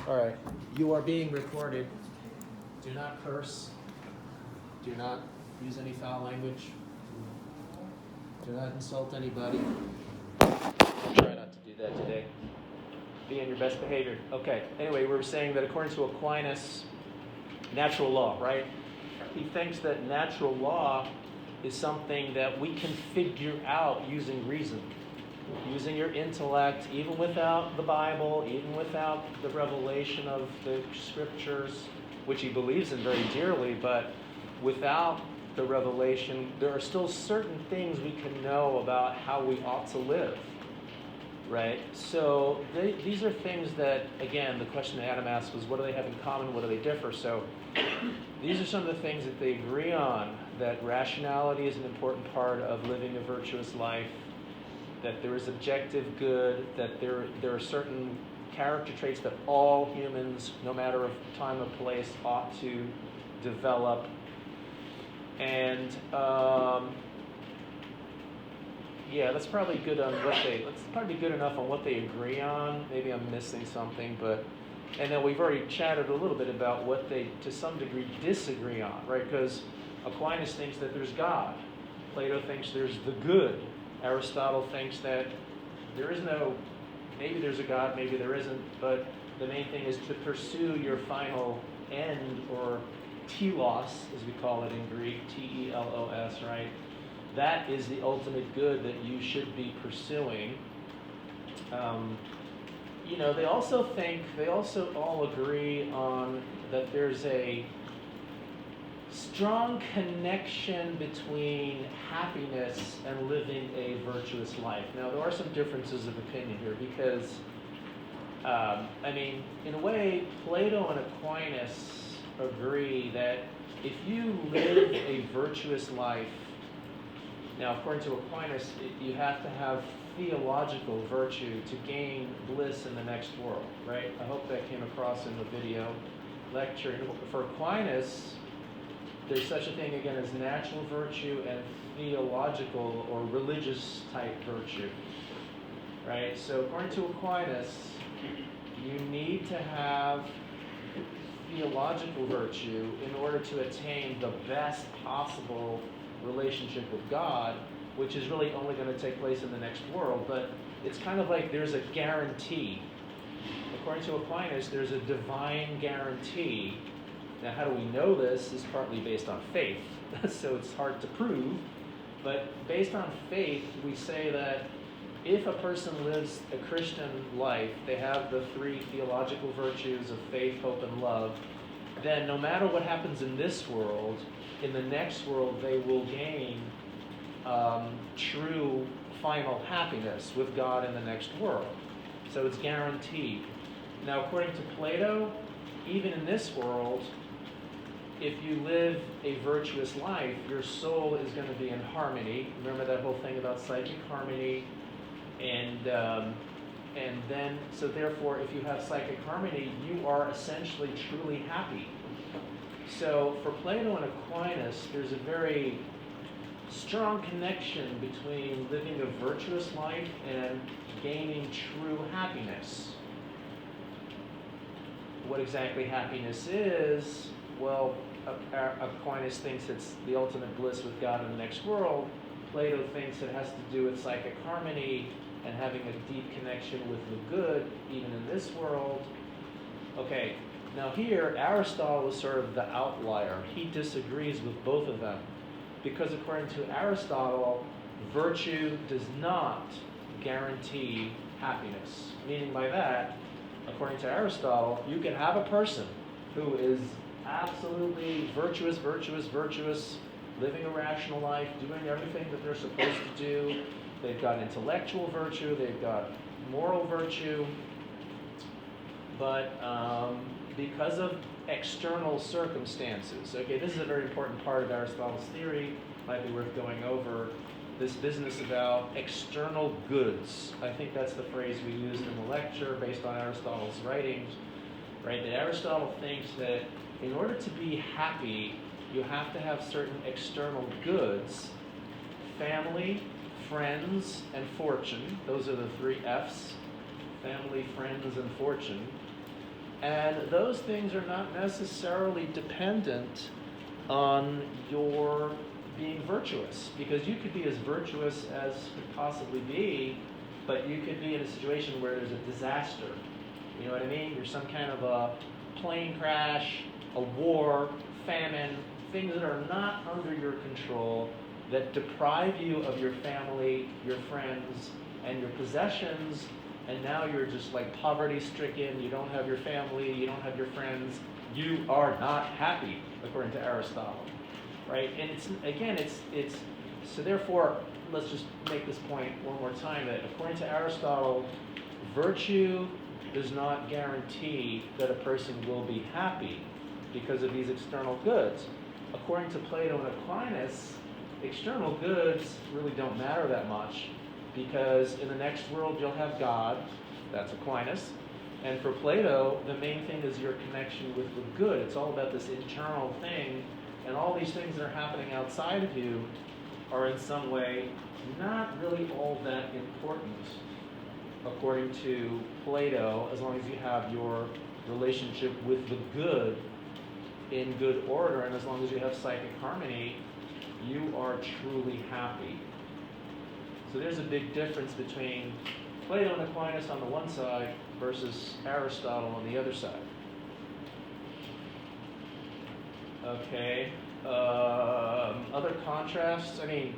All right. You are being recorded. Do not curse. Do not use any foul language. Do not insult anybody. Try not to do that today. Be in your best behavior. Okay. Anyway, we were saying that according to Aquinas, natural law, right? He thinks that natural law is something that we can figure out using reason, using your intellect, even without the Bible, even without the revelation of the scriptures, which he believes in very dearly, but without the revelation, there are still certain things we can know about how we ought to live, right? So these are things that, again, the question that Adam asked was, what do they have in common? What do they differ? So these are some of the things that they agree on, that rationality is an important part of living a virtuous life, that there is objective good, that there are certain character traits that all humans, no matter of time or place, ought to develop. And that's probably good on that's probably good enough on what they agree on. Maybe I'm missing something, and then we've already chatted a little bit about what they, to some degree, disagree on, right? Because Aquinas thinks that there's God. Plato thinks there's the good. Aristotle thinks that there is no, maybe there's a God, maybe there isn't, but the main thing is to pursue your final end, or telos, as we call it in Greek, T-E-L-O-S, right? That is the ultimate good that you should be pursuing. They also all agree on that there's a strong connection between happiness and living a virtuous life. Now, there are some differences of opinion here because, in a way, Plato and Aquinas agree that if you live a virtuous life, now, according to Aquinas, you have to have theological virtue to gain bliss in the next world, right? I hope that came across in the video lecture. For Aquinas, there's such a thing, again, as natural virtue and theological or religious type virtue, right? So according to Aquinas, you need to have theological virtue in order to attain the best possible relationship with God, which is really only going to take place in the next world. But it's kind of like there's a guarantee. According to Aquinas, there's a divine guarantee. Now, how do we know this? Is partly based on faith, so it's hard to prove. But based on faith, we say that if a person lives a Christian life, they have the three theological virtues of faith, hope, and love, then no matter what happens in this world, in the next world they will gain true final happiness with God in the next world. So it's guaranteed. Now, according to Plato, even in this world, if you live a virtuous life, your soul is going to be in harmony. Remember that whole thing about psychic harmony? And then, so therefore, if you have psychic harmony, you are essentially truly happy. So for Plato and Aquinas, there's a very strong connection between living a virtuous life and gaining true happiness. What exactly happiness is? Well, Aquinas thinks it's the ultimate bliss with God in the next world. Plato thinks it has to do with psychic harmony and having a deep connection with the good, even in this world. Okay, now here, Aristotle is sort of the outlier. He disagrees with both of them, because according to Aristotle, virtue does not guarantee happiness. Meaning by that, according to Aristotle, you can have a person who is absolutely virtuous, living a rational life, doing everything that they're supposed to do. They've got intellectual virtue, they've got moral virtue, but because of external circumstances, okay, this is a very important part of Aristotle's theory, might be worth going over, this business about external goods. I think that's the phrase we used in the lecture based on Aristotle's writings, right? That Aristotle thinks that in order to be happy, you have to have certain external goods: family, friends, and fortune. Those are the three F's: family, friends, and fortune. And those things are not necessarily dependent on your being virtuous, because you could be as virtuous as could possibly be, but you could be in a situation where there's a disaster. You know what I mean? There's some kind of a plane crash, a war, famine, things that are not under your control, that deprive you of your family, your friends, and your possessions, and now you're just like poverty-stricken, you don't have your family, you don't have your friends, you are not happy, according to Aristotle, right? And it's so therefore, let's just make this point one more time, that according to Aristotle, virtue does not guarantee that a person will be happy because of these external goods. According to Plato and Aquinas, external goods really don't matter that much, because in the next world you'll have God, that's Aquinas, and for Plato, the main thing is your connection with the good. It's all about this internal thing, and all these things that are happening outside of you are in some way not really all that important, according to Plato, as long as you have your relationship with the good in good order, and as long as you have psychic harmony, you are truly happy. So there's a big difference between Plato and Aquinas on the one side versus Aristotle on the other side. Okay. Other contrasts, I mean,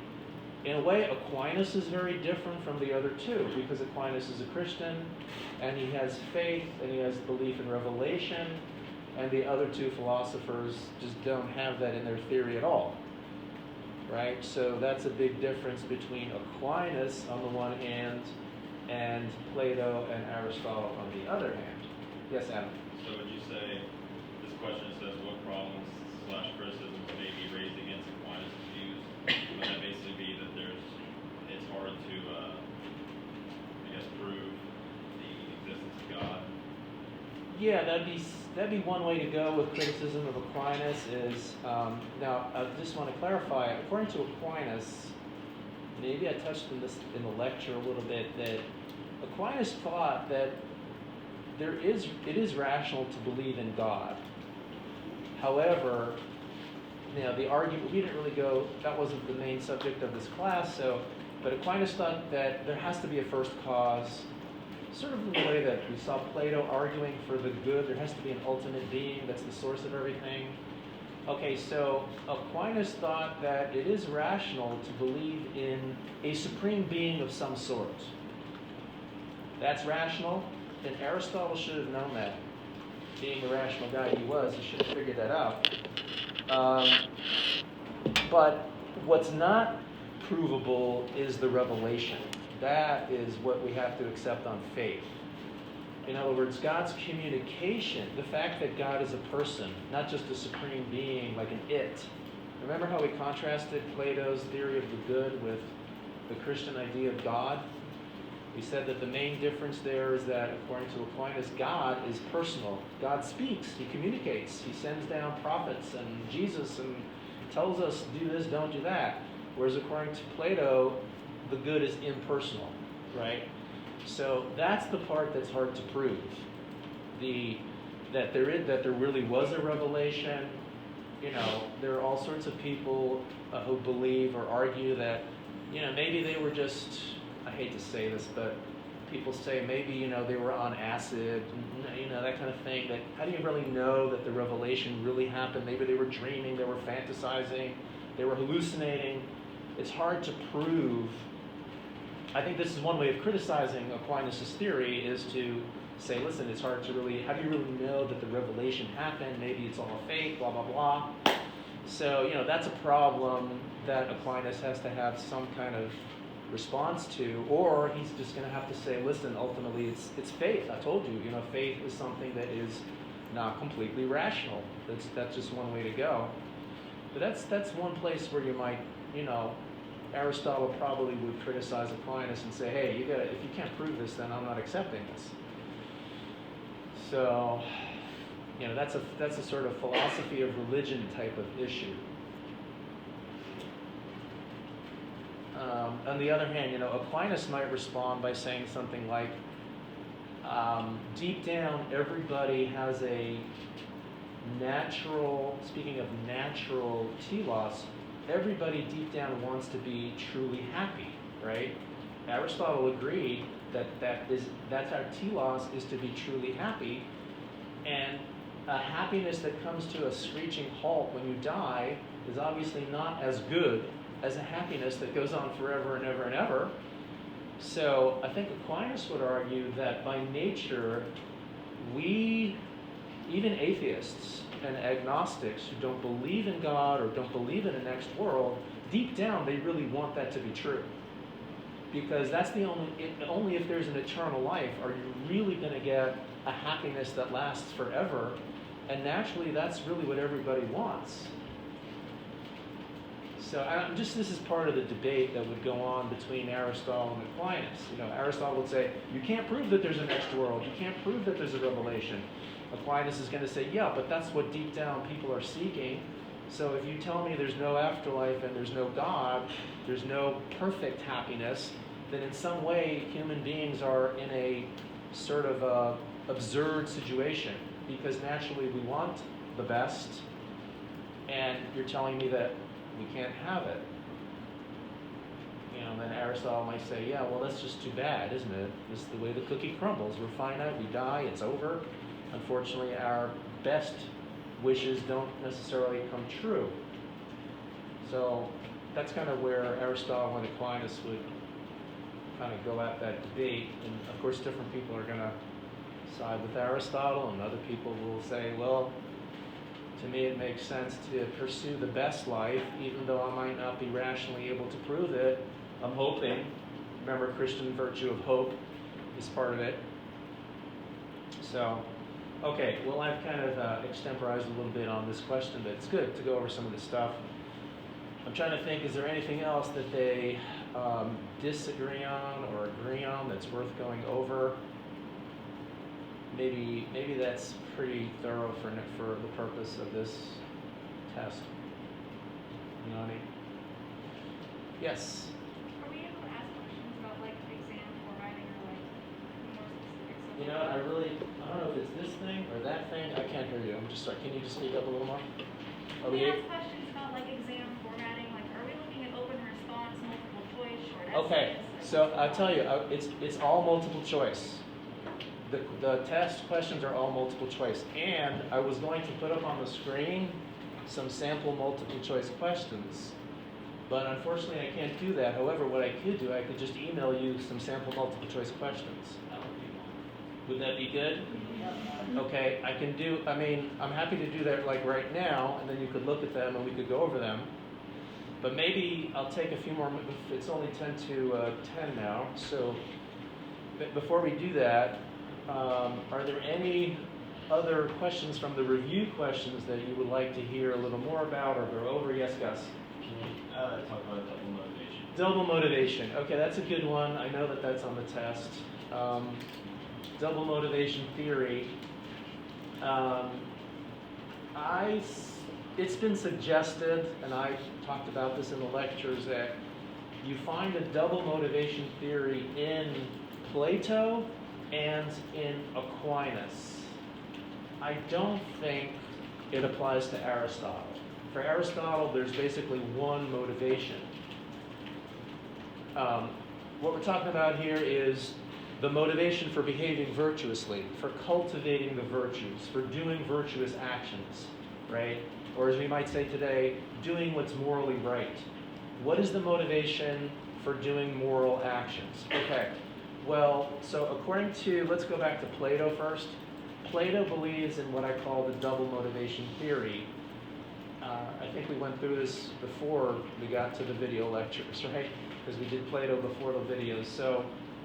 in a way, Aquinas is very different from the other two, because Aquinas is a Christian, and he has faith, and he has belief in revelation, and the other two philosophers just don't have that in their theory at all. Right? So that's a big difference between Aquinas on the one hand and Plato and Aristotle on the other hand. Yes, Adam? So would you say, this question says, what problems / criticisms may be raised against Aquinas' views? Would that basically be that it's hard to, prove the existence of God? Yeah, that'd be one way to go with criticism of Aquinas is, now I just want to clarify, according to Aquinas, maybe I touched on this in the lecture a little bit, that Aquinas thought that it is rational to believe in God. However, the argument, we didn't really go, that wasn't the main subject of this class, but Aquinas thought that there has to be a first cause, sort of in the way that we saw Plato arguing for the good. There has to be an ultimate being that's the source of everything. Okay, so Aquinas thought that it is rational to believe in a supreme being of some sort. That's rational, and Aristotle should have known that. Being the rational guy he was, he should have figured that out. But what's not provable is the revelation. That is what we have to accept on faith. In other words, God's communication, the fact that God is a person, not just a supreme being like an it. Remember how we contrasted Plato's theory of the good with the Christian idea of God? We said that the main difference there is that, according to Aquinas, God is personal. God speaks, he communicates, he sends down prophets and Jesus and tells us, do this, don't do that. Whereas according to Plato, the good is impersonal, right? So that's the part that's hard to prove. That there really was a revelation. There are all sorts of people who believe or argue that, maybe they were just, I hate to say this, but people say maybe, they were on acid, that kind of thing. That how do you really know that the revelation really happened? Maybe they were dreaming, they were fantasizing, they were hallucinating. It's hard to prove. I think this is one way of criticizing Aquinas' theory, is to say, listen, it's hard to really, how do you really know that the revelation happened? Maybe it's all fake, blah, blah, blah. So, that's a problem that Aquinas has to have some kind of response to, or he's just going to have to say, listen, ultimately it's faith. I told you, faith is something that is not completely rational. That's just one way to go. But that's one place where you might, Aristotle probably would criticize Aquinas and say, hey, if you can't prove this, then I'm not accepting this. So, that's a sort of philosophy of religion type of issue. On the other hand, Aquinas might respond by saying something like, deep down, everybody has a natural, speaking of natural telos, everybody deep down wants to be truly happy, right? Aristotle agreed that that's our telos, is to be truly happy, and a happiness that comes to a screeching halt when you die is obviously not as good as a happiness that goes on forever and ever and ever. So I think Aquinas would argue that by nature, we, even atheists and agnostics who don't believe in God or don't believe in a next world, deep down they really want that to be true. Because that's the only if there's an eternal life are you really going to get a happiness that lasts forever. And naturally, that's really what everybody wants. So this is part of the debate that would go on between Aristotle and Aquinas. Aristotle would say, you can't prove that there's a next world. You can't prove that there's a revelation. Aquinas is going to say, yeah, but that's what deep down people are seeking. So if you tell me there's no afterlife and there's no God, there's no perfect happiness, then in some way human beings are in a sort of absurd situation, because naturally we want the best, and you're telling me that we can't have it. Then Aristotle might say, yeah, well, that's just too bad, isn't it? This is the way the cookie crumbles. We're finite, we die, it's over. Unfortunately, our best wishes don't necessarily come true. So that's kind of where Aristotle and Aquinas would kind of go at that debate. And of course, different people are going to side with Aristotle, and other people will say, well, to me it makes sense to pursue the best life, even though I might not be rationally able to prove it. I'm hoping. Remember, Christian virtue of hope is part of it. So, okay, well, I've kind of extemporized a little bit on this question, but it's good to go over some of this stuff. I'm trying to think, is there anything else that they disagree on or agree on that's worth going over? Maybe that's pretty thorough for the purpose of this test. You know what I mean? Yes? Are we able to ask questions about exam formatting or more specific You know, I don't know if it's this thing or that thing. I can't hear you. I'm just sorry. Can you just speak up a little more? Are we we ask questions about exam formatting? Are we looking at open response, multiple choice, short essays? Okay, so I'll tell you, it's all multiple choice. The test questions are all multiple choice, and I was going to put up on the screen some sample multiple choice questions, but unfortunately I can't do that. However, what I could do, I could just email you some sample multiple choice questions. Would that be good? Okay, I'm happy to do that right now, and then you could look at them and we could go over them. But maybe I'll take a few more, it's only 10 to 10 now, so before we do that, are there any other questions from the review questions that you would like to hear a little more about or go over? Yes, Gus? Can you talk about double motivation? Double motivation. Okay, that's a good one. I know that that's on the test. Double motivation theory. It's been suggested, and I talked about this in the lectures, that you find a double motivation theory in Plato and in Aquinas. I don't think it applies to Aristotle. For Aristotle, there's basically one motivation. What we're talking about here is the motivation for behaving virtuously, for cultivating the virtues, for doing virtuous actions, right? Or as we might say today, doing what's morally right. What is the motivation for doing moral actions? Okay, well, so according to, let's go back to Plato first. Plato believes in what I call the double motivation theory. I think we went through this before we got to the video lectures, right? Because we did Plato before the videos. So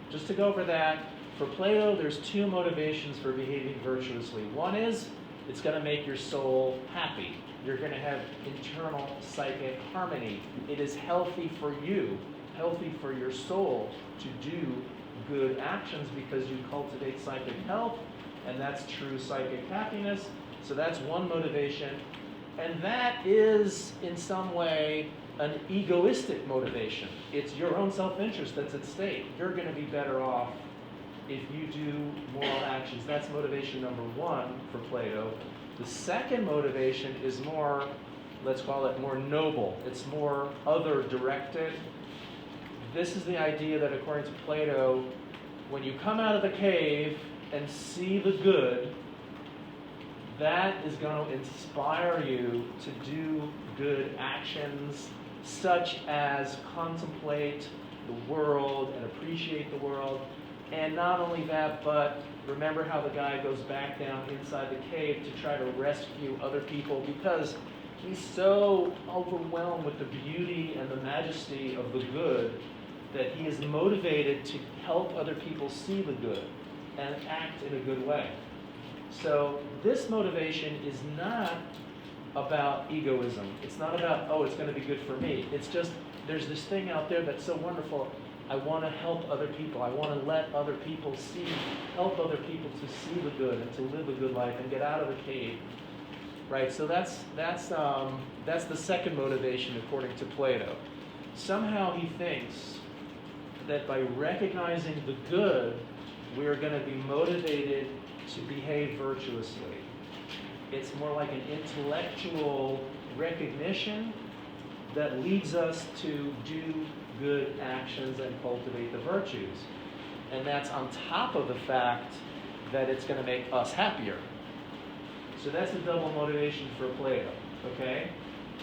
just to go over that, for Plato, there's two motivations for behaving virtuously. One is, it's going to make your soul happy. You're going to have internal psychic harmony. It is healthy for you, healthy for your soul to do good actions because you cultivate psychic health, and that's true psychic happiness. So that's one motivation. And that is, in some way, an egoistic motivation. It's your own self-interest that's at stake. You're going to be better off if you do moral actions. That's motivation number one for Plato. The second motivation is more, let's call it more noble. It's more other-directed. This is the idea that according to Plato, when you come out of the cave and see the good, that is going to inspire you to do good actions, such as contemplate the world and appreciate the world. And not only that, but remember how the guy goes back down inside the cave to try to rescue other people because he's so overwhelmed with the beauty and the majesty of the good that he is motivated to help other people see the good and act in a good way. So this motivation is not about egoism. It's not about, oh, it's going to be good for me. It's just, there's this thing out there that's so wonderful. I want to help other people. I want to let other people help other people to see the good and to live a good life and get out of the cave. Right? So that's the second motivation according to Plato. Somehow he thinks that by recognizing the good, we are going to be motivated to behave virtuously. It's more like an intellectual recognition that leads us to do good actions and cultivate the virtues. And that's on top of the fact that it's going to make us happier. So that's the double motivation for Plato, okay?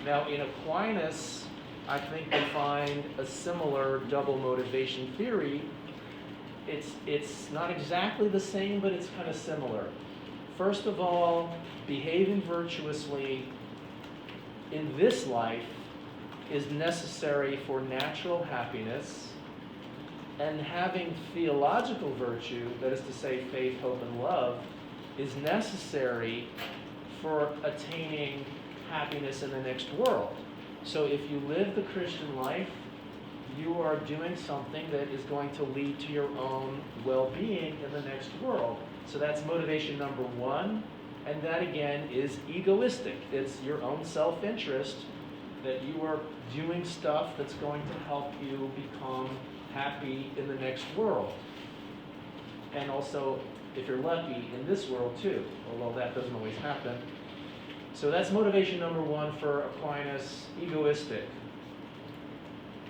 Now in Aquinas, I think we find a similar double motivation theory. It's not exactly the same, but it's kind of similar. First of all, behaving virtuously in this life is necessary for natural happiness, and having theological virtue, that is to say faith, hope, and love, is necessary for attaining happiness in the next world. So if you live the Christian life, you are doing something that is going to lead to your own well-being in the next world. So that's motivation number one, and that again is egoistic. It's your own self-interest that you are doing stuff that's going to help you become happy in the next world. And also, if you're lucky, in this world too, although that doesn't always happen. So that's motivation number one for Aquinas, egoistic.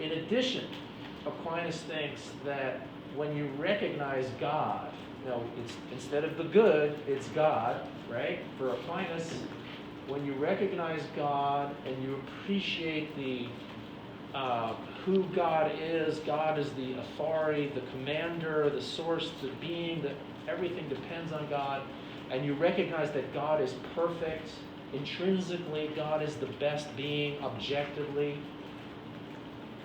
In addition, Aquinas thinks that when you recognize God, it's instead of the good, it's God, right? For Aquinas, when you recognize God and you appreciate who God is the authority, the commander, the source, the being, that everything depends on God, and you recognize that God is perfect, intrinsically, God is the best being, objectively.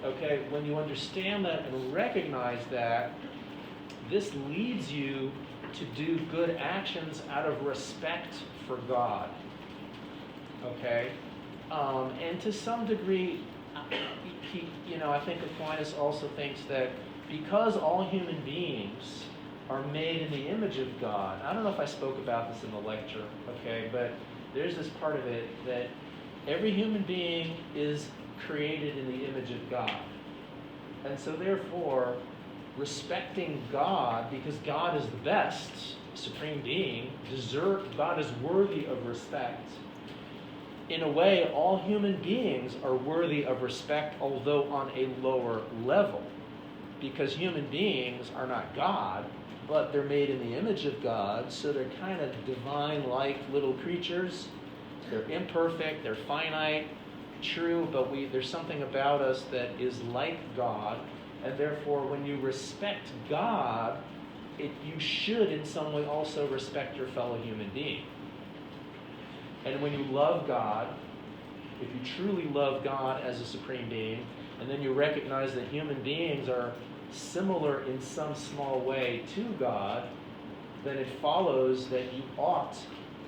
Okay, when you understand that and recognize that, this leads you to do good actions out of respect for God. Okay? And to some degree, I think Aquinas also thinks that because all human beings are made in the image of God, I don't know if I spoke about this in the lecture, okay, but there's this part of it that every human being is created in the image of God. And so therefore, respecting God, because God is the best supreme being, God is worthy of respect. In a way, all human beings are worthy of respect, although on a lower level. Because human beings are not God, but they're made in the image of God, so they're kind of divine-like little creatures. They're imperfect, they're finite, true, but there's something about us that is like God, and therefore when you respect God, you should in some way also respect your fellow human being. And when you love God, if you truly love God as a supreme being, and then you recognize that human beings are similar in some small way to God, then it follows that you ought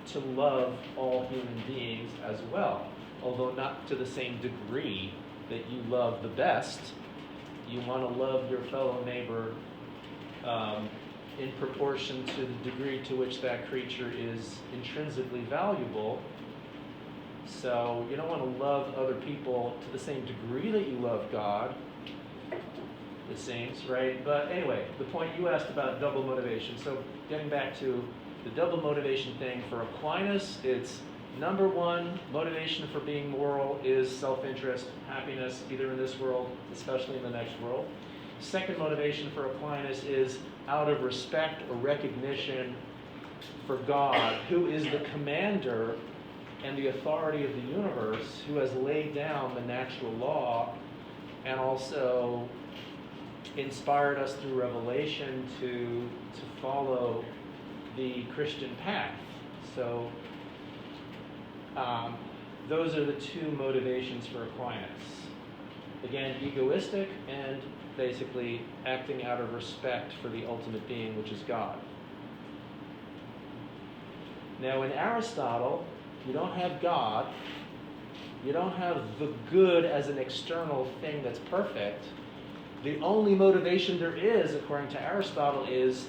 to love all human beings as well. Although not to the same degree that you love the best, you want to love your fellow neighbor in proportion to the degree to which that creature is intrinsically valuable. So you don't want to love other people to the same degree that you love God. it seems, right? But anyway, the point you asked about double motivation. So getting back to the double motivation thing for Aquinas, it's number one motivation for being moral is self-interest, happiness, either in this world, especially in the next world. Second motivation for Aquinas is out of respect or recognition for God, who is the commander and the authority of the universe, who has laid down the natural law and also inspired us through revelation to follow the Christian path. So those are the two motivations for Aquinas. Again, egoistic and basically acting out of respect for the ultimate being, which is God. Now in Aristotle, you don't have God, you don't have the good as an external thing that's perfect. The only motivation there is, according to Aristotle, is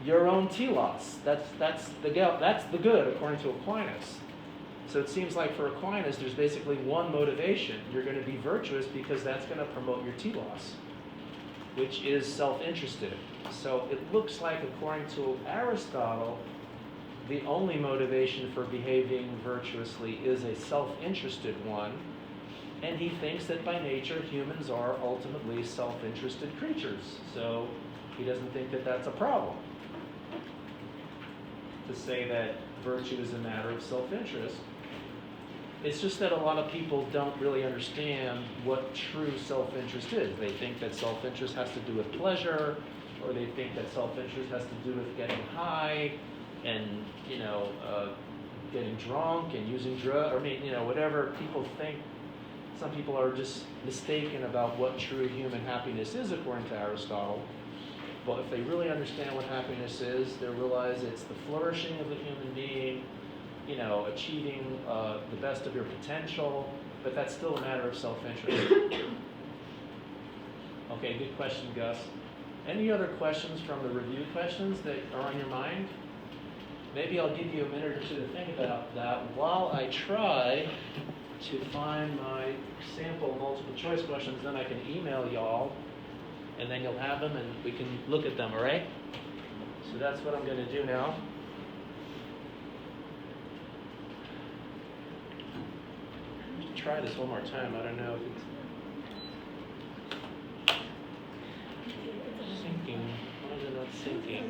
your own telos. That's the good, according to Aquinas. So it seems like for Aquinas, there's basically one motivation. You're going to be virtuous because that's going to promote your telos, which is self-interested. So it looks like, according to Aristotle, the only motivation for behaving virtuously is a self-interested one, and he thinks that by nature humans are ultimately self-interested creatures. So he doesn't think that that's a problem to say that virtue is a matter of self-interest. It's just that a lot of people don't really understand what true self-interest is. They think that self-interest has to do with pleasure, or they think that self-interest has to do with getting high and, getting drunk and using drugs, or whatever people think. Some people are just mistaken about what true human happiness is, according to Aristotle. But if they really understand what happiness is, they'll realize it's the flourishing of the human being, achieving the best of your potential, but that's still a matter of self-interest. Okay, good question, Gus. Any other questions from the review questions that are on your mind? Maybe I'll give you a minute or two to think about that while I try to find my sample multiple choice questions. Then I can email y'all, and then you'll have them and we can look at them, all right? So that's what I'm going to do now. Try this one more time. I don't know if it's syncing. Why is it not syncing?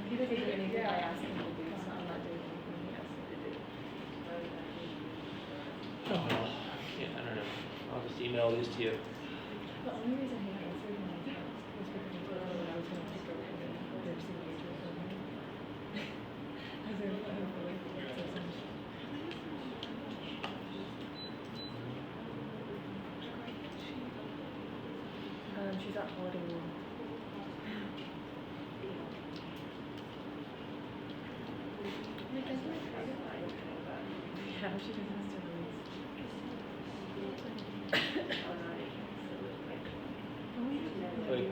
He doesn't do anything I ask him to do, so I'm not doing anything he asks me to do. Oh, well, yeah, I don't know. I'll just email these to you. The only reason he answered my text was because he told me that I was going to pick up their signature from him. I was really so much. She's at boarding. Yeah, she doesn't have to read. Wait.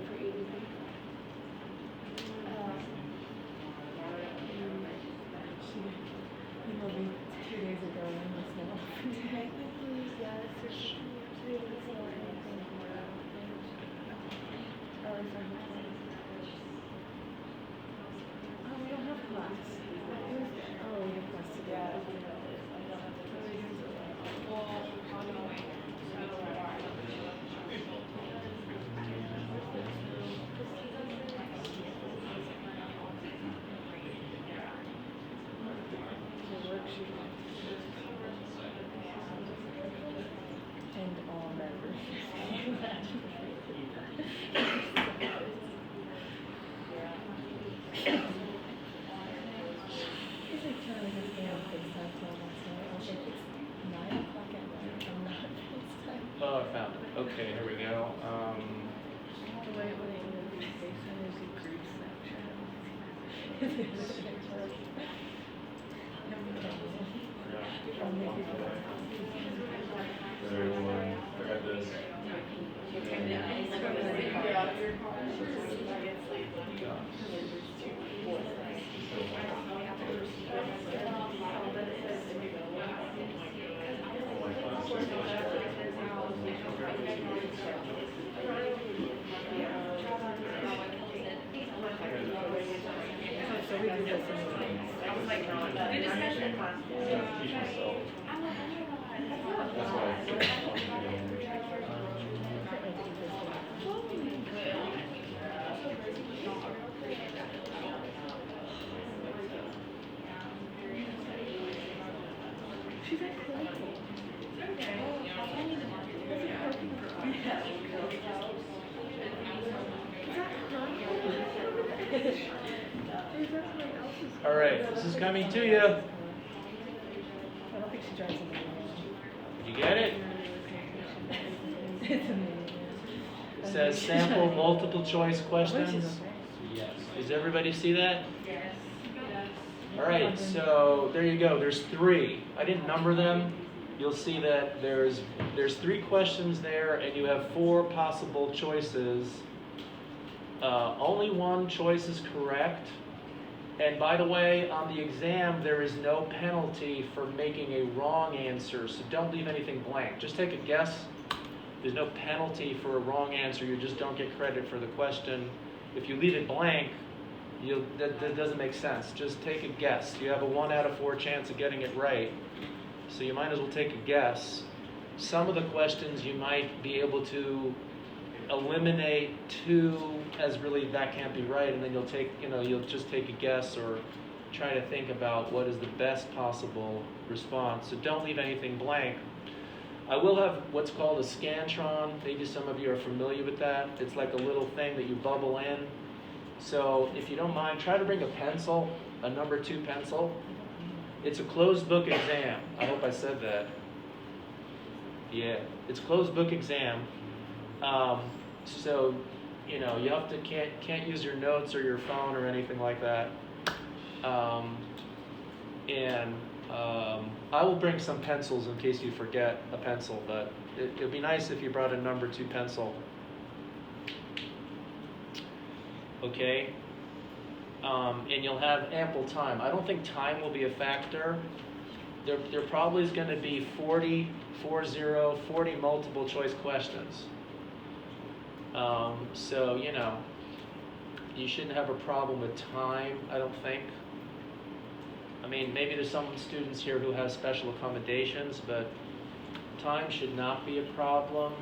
She emailed me 2 days ago and was not today. Oh, we don't have class. Oh, we have class today. And all members. I have to FaceTime till next night. I was like, it's 9 o'clock at night. I'm not FaceTime. Oh, I found it. Okay, here we go. The way when I do FaceTime is you group Snapchat. I'll make it work. Everyone, I got this. So we do this anyway. Good discussion. Teach myself. That's why I feel She's at Claypool. All right, this is coming to you. I don't think she drives in the You get it? It's amazing. It says sample multiple choice questions. yes. Does everybody see that? All right, so there you go. There's 3. I didn't number them. You'll see that there's 3 questions there, and you have 4 possible choices. Only one choice is correct. And by the way, on the exam, there is no penalty for making a wrong answer, so don't leave anything blank. Just take a guess. There's no penalty for a wrong answer. You just don't get credit for the question. If you leave it blank, that doesn't make sense. Just take a guess. You have a 1 out of 4 chance of getting it right, so you might as well take a guess. Some of the questions you might be able to eliminate 2 as really that can't be right, and then you'll just take a guess or try to think about what is the best possible response. So don't leave anything blank. I will have what's called a Scantron. Maybe some of you are familiar with that. It's like a little thing that you bubble in. So if you don't mind, try to bring a pencil, a number 2 pencil. It's a closed book exam. I hope I said that. Yeah, it's a closed book exam. So you have to can't use your notes or your phone or anything like that. I will bring some pencils in case you forget a pencil, but it'd be nice if you brought a number 2 pencil. Okay? And you'll have ample time. I don't think time will be a factor. There probably is going to be 40 multiple choice questions. So, you shouldn't have a problem with time, I don't think. I mean, maybe there's some students here who have special accommodations, but time should not be a problem.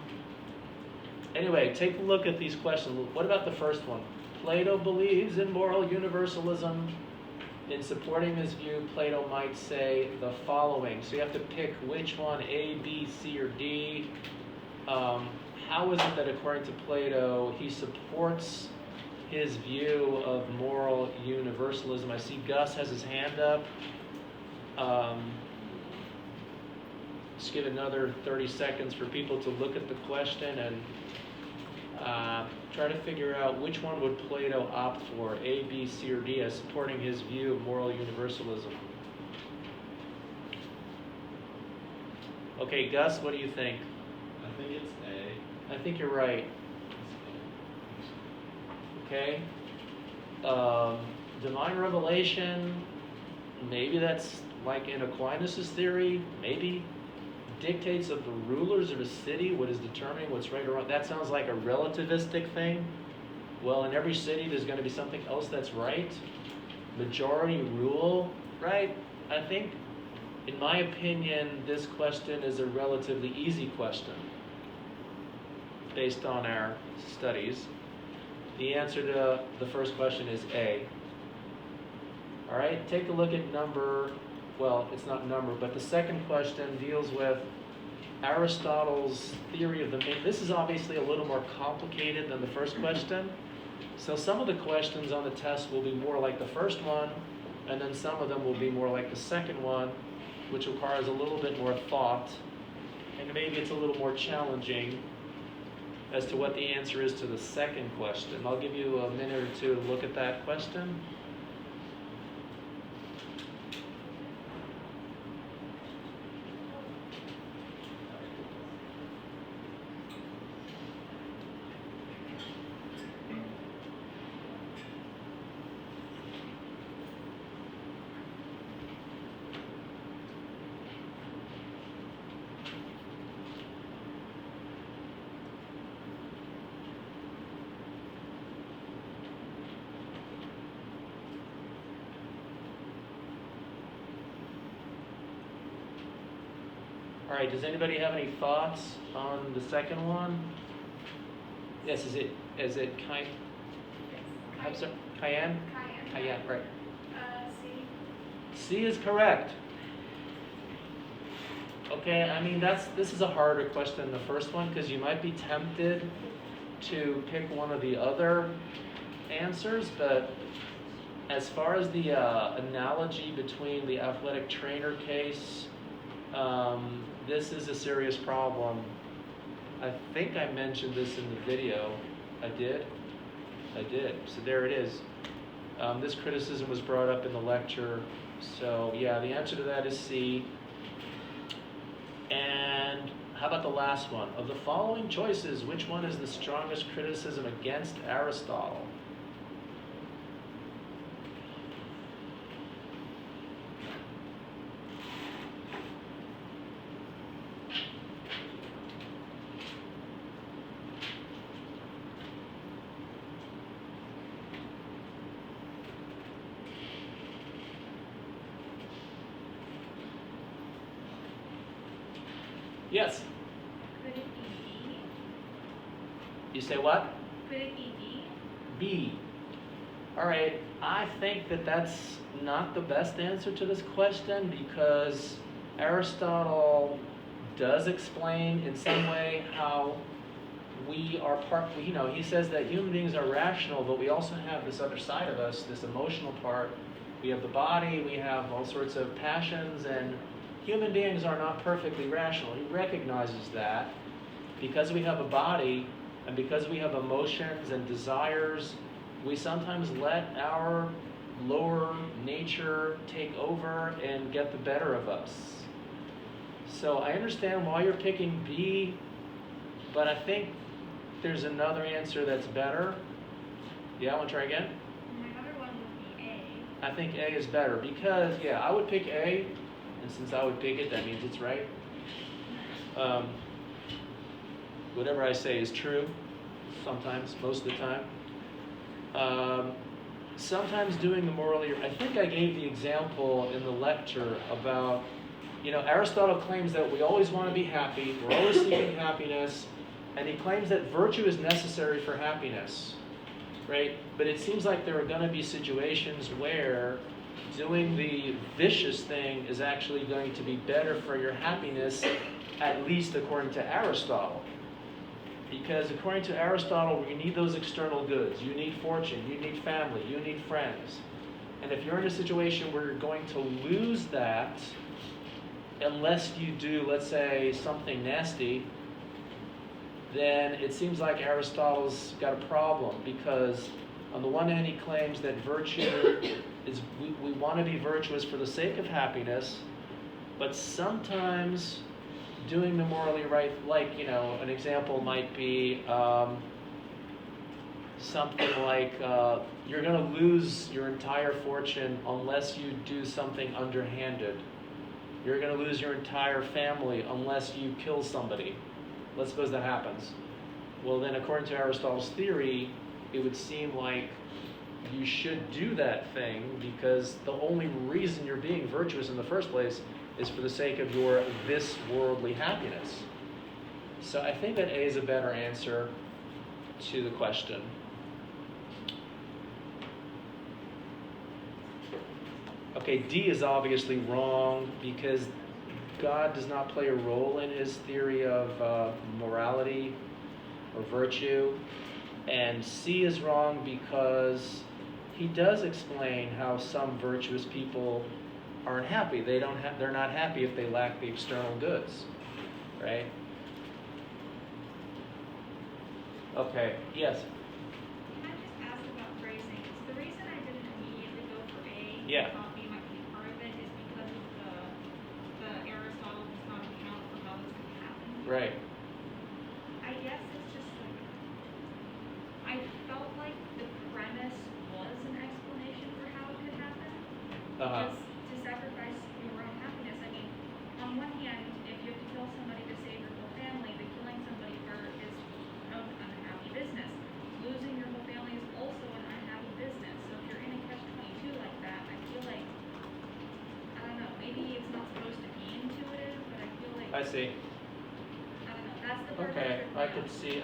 Anyway, take a look at these questions. What about the first one? Plato believes in moral universalism. In supporting this view, Plato might say the following. So you have to pick which one, A, B, C, or D. How is it that according to Plato, he supports his view of moral universalism? I see Gus has his hand up. Just give another 30 seconds for people to look at the question and try to figure out which one would Plato opt for, A, B, C, or D, as supporting his view of moral universalism. Okay, Gus, what do you think? I think it's A. I think you're right. Okay. Divine revelation, maybe that's like in Aquinas' theory, maybe. Dictates of the rulers of a city, what is determining what's right or wrong. That sounds like a relativistic thing. Well, in every city there's going to be something else that's right. Majority rule, right? I think, in my opinion, this question is a relatively easy question based on our studies. The answer to the first question is A. All right, take a look at it's not number, but the second question deals with Aristotle's theory of the main. This is obviously a little more complicated than the first question. So some of the questions on the test will be more like the first one, and then some of them will be more like the second one, which requires a little bit more thought, and maybe it's a little more challenging as to what the answer is to the second question. I'll give you a minute or two to look at that question. All right, does anybody have any thoughts on the second one? Yes, is it I'm sorry, Cayenne? Cayenne, right. C. C is correct. Okay, I mean this is a harder question than the first one because you might be tempted to pick one of the other answers, but as far as the analogy between the athletic trainer case, this is a serious problem. I think I mentioned this in the video. I did. So there it is. This criticism was brought up in the lecture. So yeah, the answer to that is C. And how about the last one? Of the following choices, which one is the strongest criticism against Aristotle? Yes. Could it be B? You say what? Could it be B? B. All right. I think that that's not the best answer to this question because Aristotle does explain in some way how we are he says that human beings are rational, but we also have this other side of us, this emotional part. We have the body, we have all sorts of passions, and human beings are not perfectly rational. He recognizes that because we have a body and because we have emotions and desires, we sometimes let our lower nature take over and get the better of us. So I understand why you're picking B, but I think there's another answer that's better. Yeah, want to try again? My other one would be A. I think A is better because, yeah, I would pick A. And since I would pick it, that means it's right. Whatever I say is true, sometimes, most of the time. Sometimes doing the morally, I think I gave the example in the lecture about, Aristotle claims that we always want to be happy, we're always seeking happiness, and he claims that virtue is necessary for happiness, right? But it seems like there are going to be situations where doing the vicious thing is actually going to be better for your happiness, at least according to Aristotle. Because according to Aristotle, you need those external goods. You need fortune, you need family, you need friends. And if you're in a situation where you're going to lose that, unless you do, let's say, something nasty, then it seems like Aristotle's got a problem because on the one hand, he claims that virtue is, we want to be virtuous for the sake of happiness, but sometimes doing the morally right, like, an example might be something like you're going to lose your entire fortune unless you do something underhanded. You're going to lose your entire family unless you kill somebody. Let's suppose that happens. Well, then according to Aristotle's theory, it would seem like you should do that thing because the only reason you're being virtuous in the first place is for the sake of your this worldly happiness. So I think that A is a better answer to the question. Okay, D is obviously wrong because God does not play a role in his theory of morality or virtue. And C is wrong because he does explain how some virtuous people aren't happy. They're not happy if they lack the external goods, right? Okay, yes. Can I just ask about phrasing? So the reason I didn't immediately go for A, Yeah. thought B might be part of it, is because of the Aristotle does not account for how this could happen. Right. I guess it's just like, I felt like the premise was an explanation for how it could happen. Uh-huh. Because to sacrifice your own happiness, I mean, on one hand, if you have to kill somebody to save your whole family, but killing somebody for is an unhappy business. Losing your whole family is also an unhappy business. So if you're in a catch-22 like that, I feel like, I don't know, maybe it's not supposed to be intuitive, but I feel like, I see. I don't know, that's the part Okay, that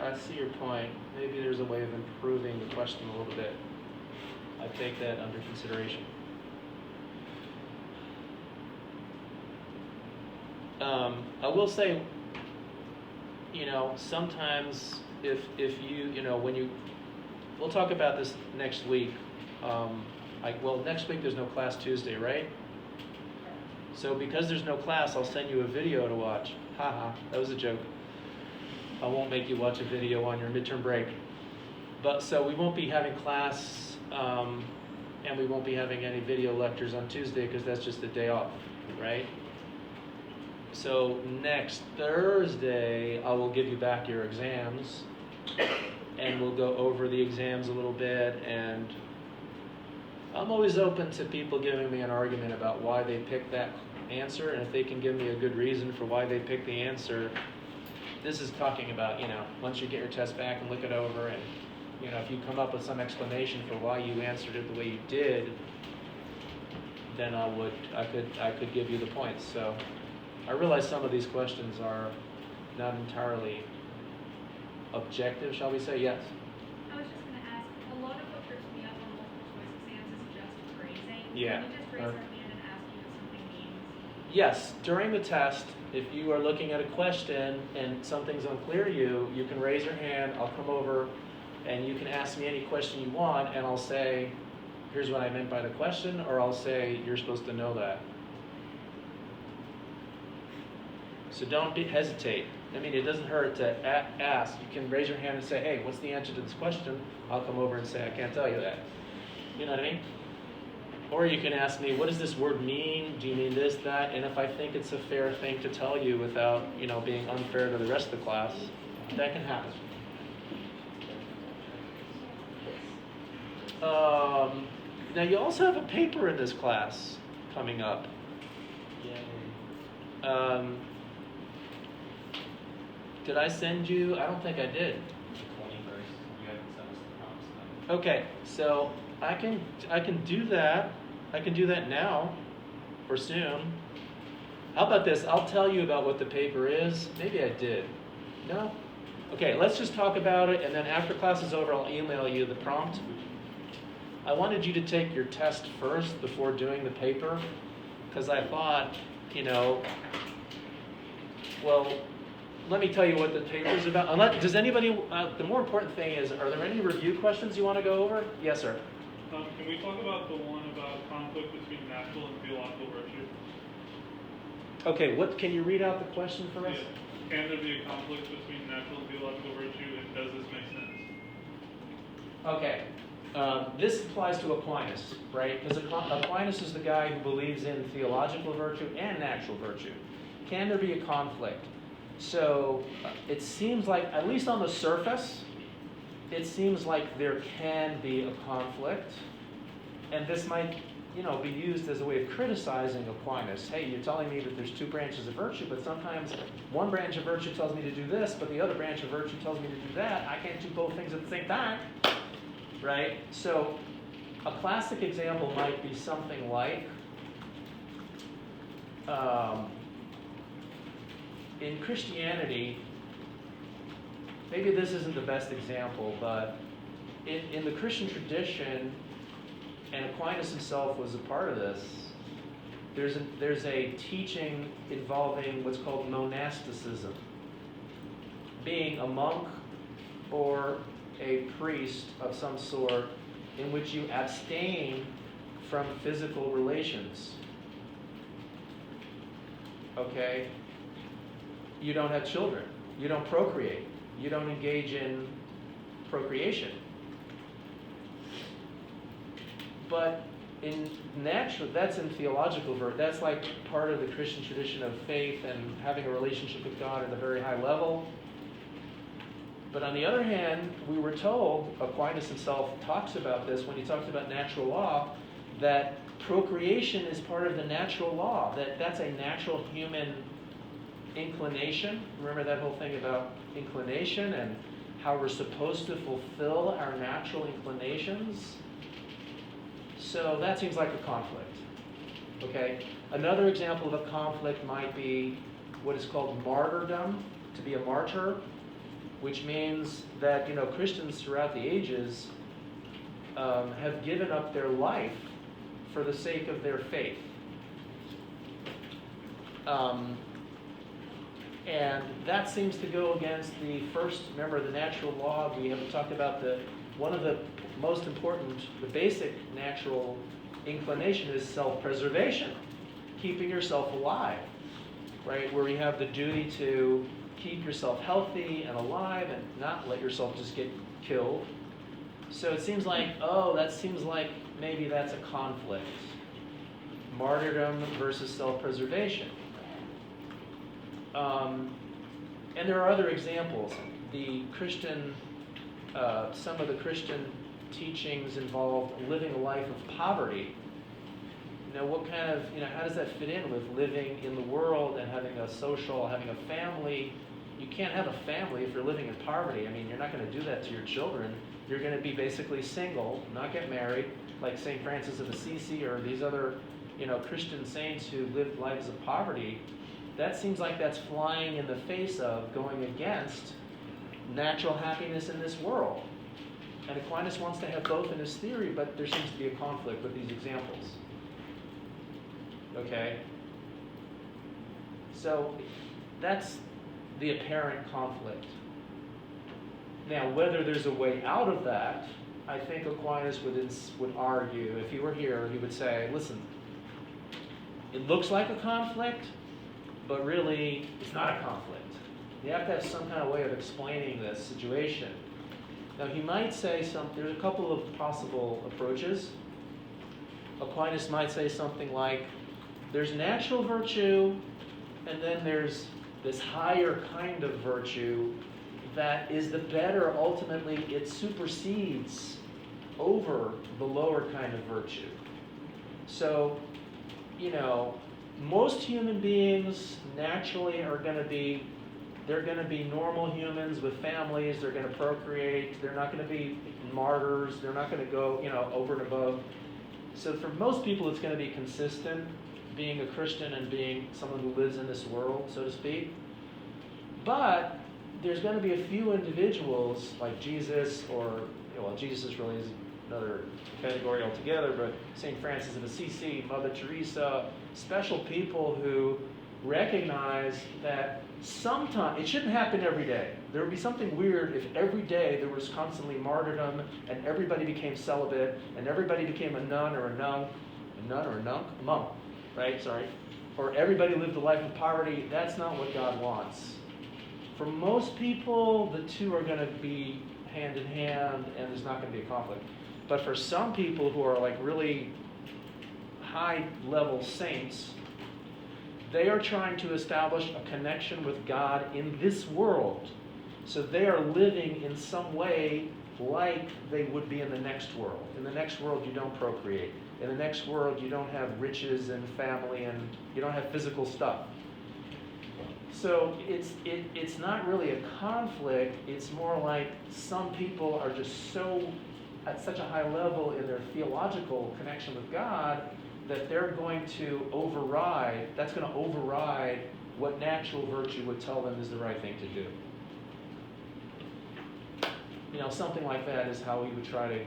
I see your point. Maybe there's a way of improving the question a little bit. I take that under consideration. I will say, sometimes if we'll talk about this next week. Next week there's no class Tuesday, right? So because there's no class, I'll send you a video to watch. Haha, that was a joke. I won't make you watch a video on your midterm break. But so we won't be having class, and we won't be having any video lectures on Tuesday because that's just a day off, right? So next Thursday, I will give you back your exams, and we'll go over the exams a little bit. And I'm always open to people giving me an argument about why they picked that answer, and if they can give me a good reason for why they picked the answer. This is talking about, once you get your test back and look it over, and if you come up with some explanation for why you answered it the way you did, then I could give you the points. So I realize some of these questions are not entirely objective, shall we say? Yes. I was just going to ask, a lot of what trips me up on multiple choice exams is just phrasing. Yeah. Can we just raise our hand and ask you what something means? Yes, during the test, if you are looking at a question and something's unclear to you, you can raise your hand, I'll come over, and you can ask me any question you want, and I'll say, here's what I meant by the question, or I'll say, you're supposed to know that. So don't hesitate. I mean, it doesn't hurt to ask. You can raise your hand and say, hey, what's the answer to this question? I'll come over and say, I can't tell you that. You know what I mean? Or you can ask me, what does this word mean? Do you mean this, that? And if I think it's a fair thing to tell you without, being unfair to the rest of the class, that can happen. Now you also have a paper in this class coming up. Did I send you? I don't think I did. Okay, so I can do that. I can do that now or soon. How about this? I'll tell you about what the paper is. Maybe I did. No? Okay, let's just talk about it, and then after class is over, I'll email you the prompt. I wanted you to take your test first before doing the paper, because I thought, let me tell you what the paper is about. Does anybody, the more important thing is, are there any review questions you want to go over? Yes, sir. Can we talk about the one about conflict between natural and theological virtue? Okay, can you read out the question for us? Yeah. Can there be a conflict between natural and theological virtue, and does this make sense? Okay. This applies to Aquinas, right? Because Aquinas is the guy who believes in theological virtue and natural virtue. Can there be a conflict? So it seems like, at least on the surface, it seems like there can be a conflict. And this might, be used as a way of criticizing Aquinas. Hey, you're telling me that there's two branches of virtue, but sometimes one branch of virtue tells me to do this, but the other branch of virtue tells me to do that. I can't do both things at the same time. Right? So a classic example might be something like, in Christianity, maybe this isn't the best example, but in the Christian tradition, and Aquinas himself was a part of this, there's a teaching involving what's called monasticism. Being a monk or a priest of some sort in which you abstain from physical relations. Okay? You don't have children. You don't procreate. You don't engage in procreation. But in natural, that's in theological verse. That's like part of the Christian tradition of faith and having a relationship with God at a very high level. But on the other hand, we were told, Aquinas himself talks about this when he talks about natural law, that procreation is part of the natural law, that's a natural human inclination. Remember that whole thing about inclination and how we're supposed to fulfill our natural inclinations? So that seems like a conflict. Okay? Another example of a conflict might be what is called martyrdom, to be a martyr, which means that, Christians throughout the ages have given up their life for the sake of their faith. And that seems to go against the first, remember the natural law, we have talked about one of the most important, the basic natural inclination is self-preservation, keeping yourself alive, right? Where you have the duty to keep yourself healthy and alive and not let yourself just get killed. So it seems like, maybe that's a conflict. Martyrdom versus self-preservation. And there are other examples. Some of the Christian teachings involve living a life of poverty. How does that fit in with living in the world and having a family? You can't have a family if you're living in poverty. You're not going to do that to your children. You're going to be basically single, not get married, like St. Francis of Assisi or these other, Christian saints who lived lives of poverty. That seems like that's flying in the face of going against natural happiness in this world. And Aquinas wants to have both in his theory, but there seems to be a conflict with these examples. Okay? So that's the apparent conflict. Now, whether there's a way out of that, I think Aquinas would argue, if he were here, he would say, listen, it looks like a conflict, but really it's not a conflict. You have to have some kind of way of explaining this situation. Now, he might say there's a couple of possible approaches. Aquinas might say something like, there's natural virtue, and then there's this higher kind of virtue that is the better. Ultimately, it supersedes over the lower kind of virtue. So, most human beings naturally are going to be normal humans with families. They're going to procreate. They're not going to be martyrs. They're not going to go, over and above. So for most people, it's going to be consistent, being a Christian and being someone who lives in this world, so to speak. But there's going to be a few individuals like Jesus, or Jesus really is another category altogether, but St. Francis of Assisi, Mother Teresa, special people who recognize that sometimes, it shouldn't happen every day. There would be something weird if every day there was constantly martyrdom and everybody became celibate and everybody became a nun or a monk, right? Sorry. Or everybody lived a life of poverty. That's not what God wants. For most people, the two are going to be hand in hand and there's not going to be a conflict. But for some people who are like really high-level saints, they are trying to establish a connection with God in this world. So they are living in some way like they would be in the next world. In the next world, you don't procreate. In the next world, you don't have riches and family and you don't have physical stuff. So it's not really a conflict. It's more like some people are just at such a high level in their theological connection with God that they're going to override what natural virtue would tell them is the right thing to do. Something like that is how we would try to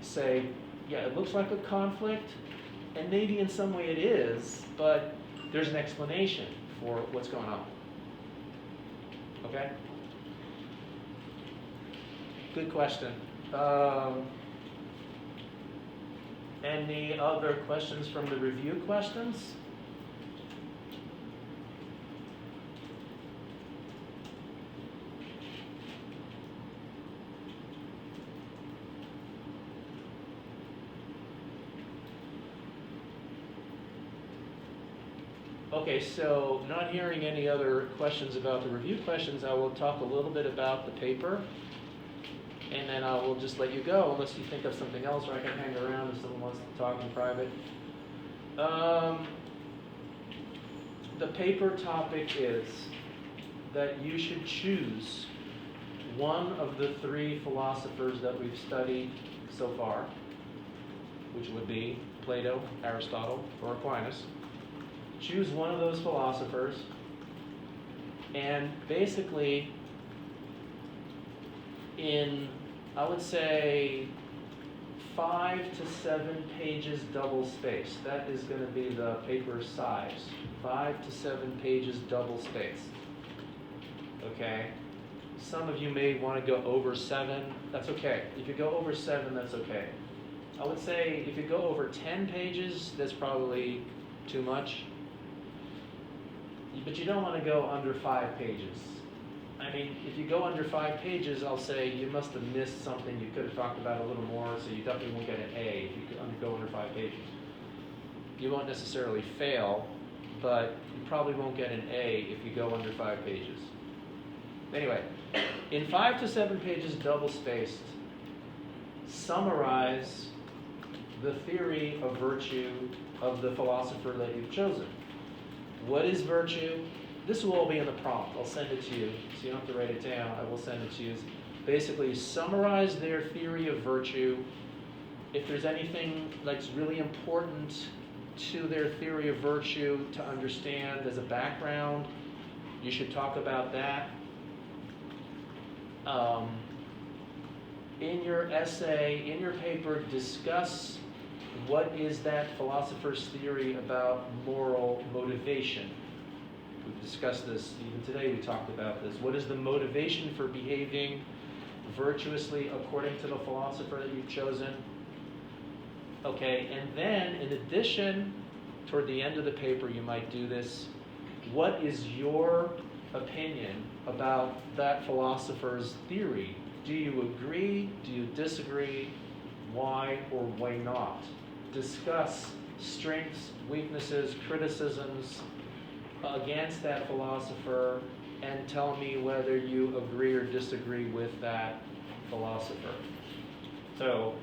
say, yeah, it looks like a conflict, and maybe in some way it is, but there's an explanation for what's going on. Okay? Good question. Any other questions from the review questions? Okay, so not hearing any other questions about the review questions, I will talk a little bit about the paper, and then I will just let you go unless you think of something else, or I can hang around if someone wants to talk in private. The paper topic is that you should choose one of the three philosophers that we've studied so far, which would be Plato, Aristotle, or Aquinas. Choose one of those philosophers, and basically in, I would say, 5 to 7 pages double space. That is going to be the paper size. 5 to 7 pages double space. Okay? Some of you may want to go over 7. That's okay. If you go over 7, that's okay. I would say if you go over 10 pages, that's probably too much. But you don't want to go under 5 pages. I mean, if you go under 5 pages, I'll say you must have missed something you could have talked about a little more, so you definitely won't get an A if you go under 5 pages. You won't necessarily fail, but you probably won't get an A if you go under 5 pages. Anyway, in 5 to 7 pages double spaced, summarize the theory of virtue of the philosopher that you've chosen. What is virtue? This will all be in the prompt. I'll send it to you, so you don't have to write it down. I will send it to you. Basically, summarize their theory of virtue. If there's anything that's really important to their theory of virtue to understand as a background, you should talk about that. In your essay, in your paper, discuss what is that philosopher's theory about moral motivation. We've discussed this, even today we talked about this. What is the motivation for behaving virtuously according to the philosopher that you've chosen? Okay, and then in addition, toward the end of the paper you might do this. What is your opinion about that philosopher's theory? Do you agree? Do you disagree? Why or why not? Discuss strengths, weaknesses, criticisms against that philosopher, and tell me whether you agree or disagree with that philosopher. So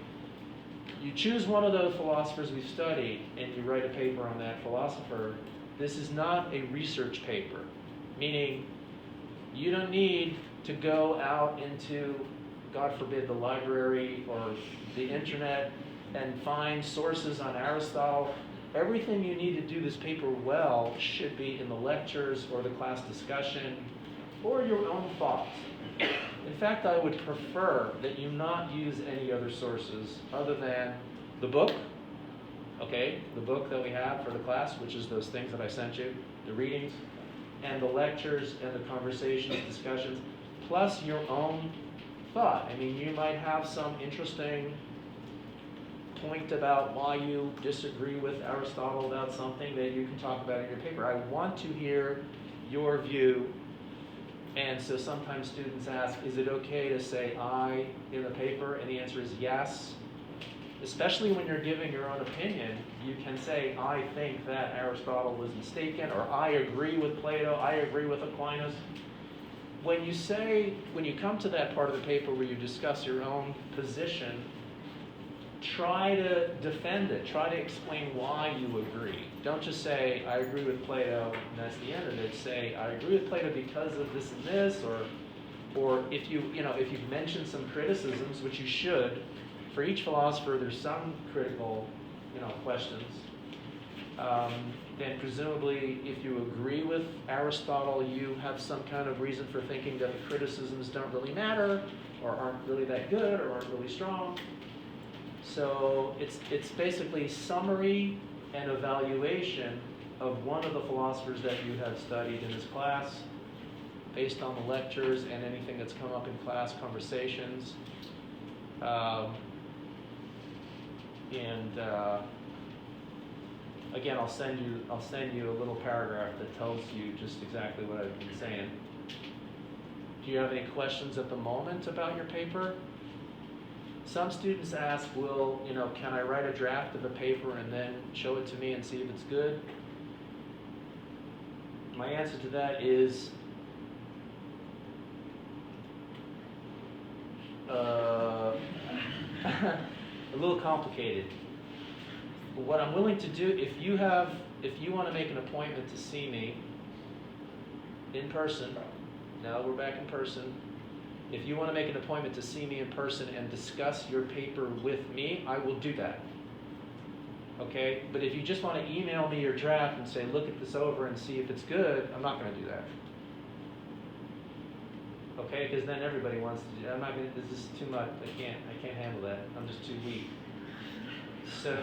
you choose one of those philosophers we've studied and you write a paper on that philosopher. This is not a research paper, meaning you don't need to go out into, God forbid, the library or the internet and find sources on Aristotle. Everything you need to do this paper well should be in the lectures or the class discussion or your own thoughts. In fact, I would prefer that you not use any other sources other than the book, okay, the book that we have for the class, which is those things that I sent you, the readings, and the lectures and the conversations, discussions, plus your own thought. I mean, you might have some interesting point about why you disagree with Aristotle about something that you can talk about in your paper. I want to hear your view. And so sometimes students ask, is it okay to say I in the paper? And the answer is yes. Especially when you're giving your own opinion, you can say, I think that Aristotle was mistaken, or I agree with Plato, I agree with Aquinas. When you come to that part of the paper where you discuss your own position, try to defend it. Try to explain why you agree. Don't just say, I agree with Plato, and that's the end of it. Say, I agree with Plato because of this and this, or if you've mentioned some criticisms, which you should. For each philosopher, there's some critical, questions. Then presumably, if you agree with Aristotle, you have some kind of reason for thinking that the criticisms don't really matter, or aren't really that good, or aren't really strong. So it's basically summary and evaluation of one of the philosophers that you have studied in this class, based on the lectures and anything that's come up in class conversations. And again, I'll send you a little paragraph that tells you just exactly what I've been saying. Do you have any questions at the moment about your paper? Some students ask, well, can I write a draft of a paper and then show it to me and see if it's good? My answer to that is a little complicated. But what I'm willing to do, if you want to make an appointment to see me in person, now that we're back in person, if you want to make an appointment to see me in person and discuss your paper with me, I will do that. Okay? But if you just want to email me your draft and say, look at this over and see if it's good, I'm not going to do that. Okay? Because then everybody wants to do that. I'm not going to, this is too much. I can't handle that. I'm just too weak. So,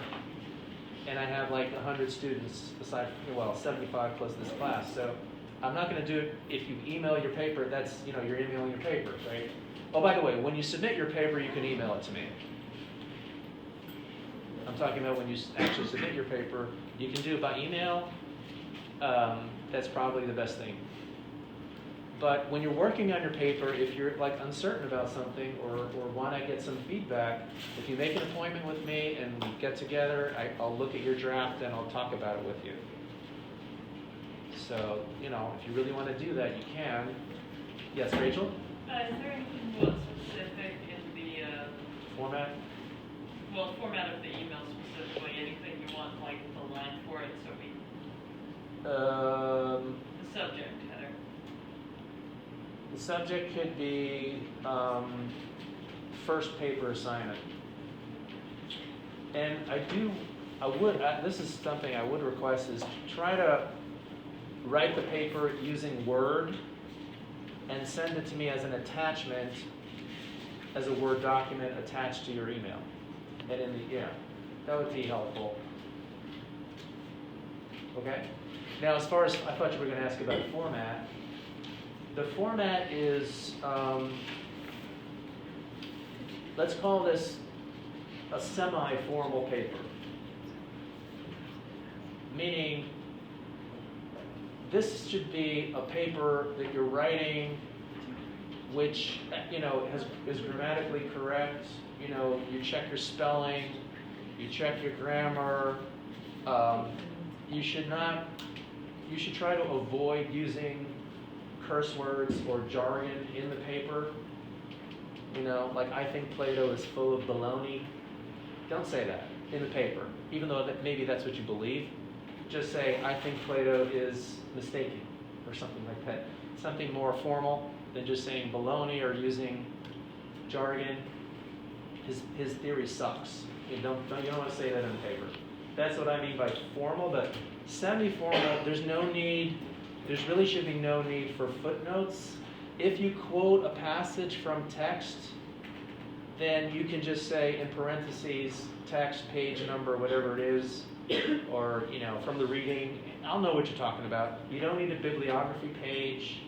and I have like 100 students, aside, 75 plus this class. So I'm not going to do it if you email your paper. That's, you're emailing your paper, right? Oh, by the way, when you submit your paper, you can email it to me. I'm talking about when you actually submit your paper. You can do it by email. That's probably the best thing. But when you're working on your paper, if you're like uncertain about something or want to get some feedback, if you make an appointment with me and we get together, I'll look at your draft and I'll talk about it with you. So, if you really want to do that, you can. Yes, Rachel? Is there anything more specific in the Format? format of the email specifically? Anything you want, like the line for it, so we the subject header? The subject could be first paper assignment. And this is something I would request is try to write the paper using Word and send it to me as an attachment, as a Word document attached to your email. And that would be helpful. Okay? Now, as far as, I thought you were going to ask about the format. The format is, let's call this a semi-formal paper. Meaning, this should be a paper that you're writing which, is grammatically correct. You check your spelling, you check your grammar. You should try to avoid using curse words or jargon in the paper. Like I think Plato is full of baloney. Don't say that in the paper, even though maybe that's what you believe. Just say, I think Plato is mistaken, or something like that. Something more formal than just saying baloney or using jargon. His theory sucks. You don't want to say that in the paper. That's what I mean by formal, but semi-formal, there really should be no need for footnotes. If you quote a passage from text, then you can just say in parentheses, text, page number, whatever it is, or from the reading. I'll know what you're talking about. You don't need a bibliography page.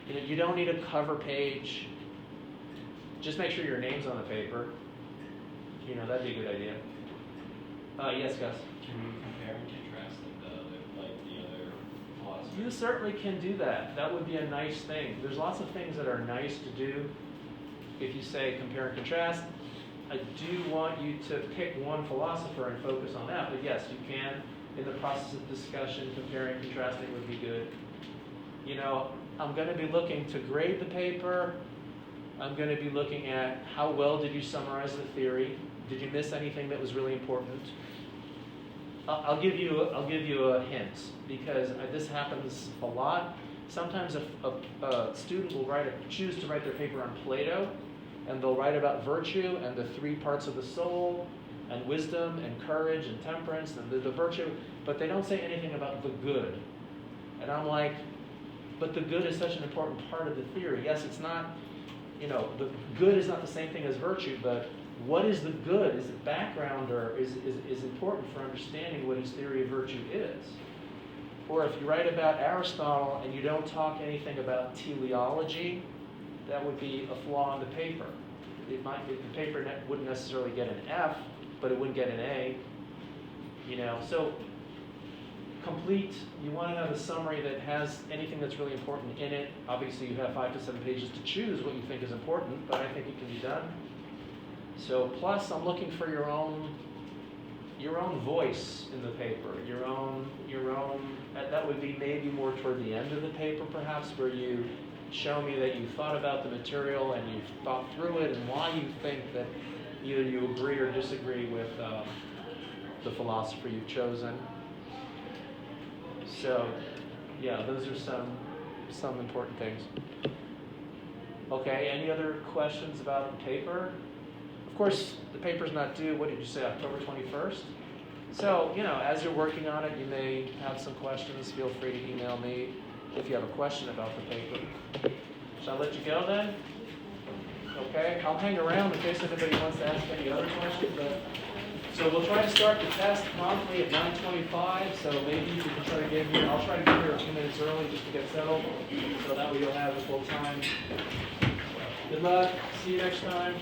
You don't need a cover page. Just make sure your name's on the paper. That'd be a good idea. Yes, Gus? Can you compare and contrast the other philosophers? You certainly can do that. That would be a nice thing. There's lots of things that are nice to do. If you say compare and contrast, I do want you to pick one philosopher and focus on that. But yes, you can. In the process of discussion, comparing and contrasting would be good. I'm going to be looking to grade the paper. I'm going to be looking at how well did you summarize the theory. Did you miss anything that was really important? I'll give you a hint, because this happens a lot. Sometimes a student will choose to write their paper on Plato, and they'll write about virtue and the three parts of the soul, and wisdom and courage and temperance and the virtue, but they don't say anything about the good. And I'm like, but the good is such an important part of the theory. Yes, it's not, the good is not the same thing as virtue, but what is the good? Is it background, or is important for understanding what his theory of virtue is? Or if you write about Aristotle and you don't talk anything about teleology, that would be a flaw in the paper. The paper wouldn't necessarily get an F, but it wouldn't get an A. You know, so complete, you want to have a summary that has anything that's really important in it. Obviously, you have 5 to 7 pages to choose what you think is important, but I think it can be done. So plus, I'm looking for your own voice in the paper, your own, that would be maybe more toward the end of the paper perhaps, where you show me that you thought about the material and you've thought through it and why you think that either you agree or disagree with the philosopher you've chosen. So, yeah, those are some important things. Okay, any other questions about the paper? Of course, the paper's not due, what did you say, October 21st? So, you know, as you're working on it, you may have some questions. Feel free to email me if you have a question about the paper. Shall I let you go then? Okay, I'll hang around in case anybody wants to ask any other questions. So we'll try to start the test promptly at 9:25, so maybe you can try to get here. I'll try to get here a few minutes early just to get settled, so that way you'll have the full time. Good luck, see you next time.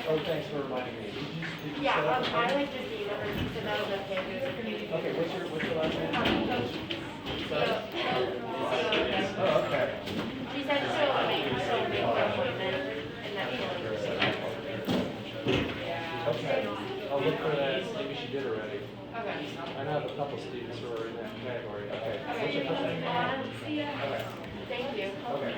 Oh, thanks for reminding me. Did you Yeah, set up a I payment? like to see numbers, so that was okay. Okay, what's your last name? Sorry? So, Oh, okay. she said she'll make an appointment, and that Okay, I'll look for that, maybe she did already. Okay. I know I have a couple students who are in that category, okay. What's your first name? See ya. Okay. Thank you. Okay.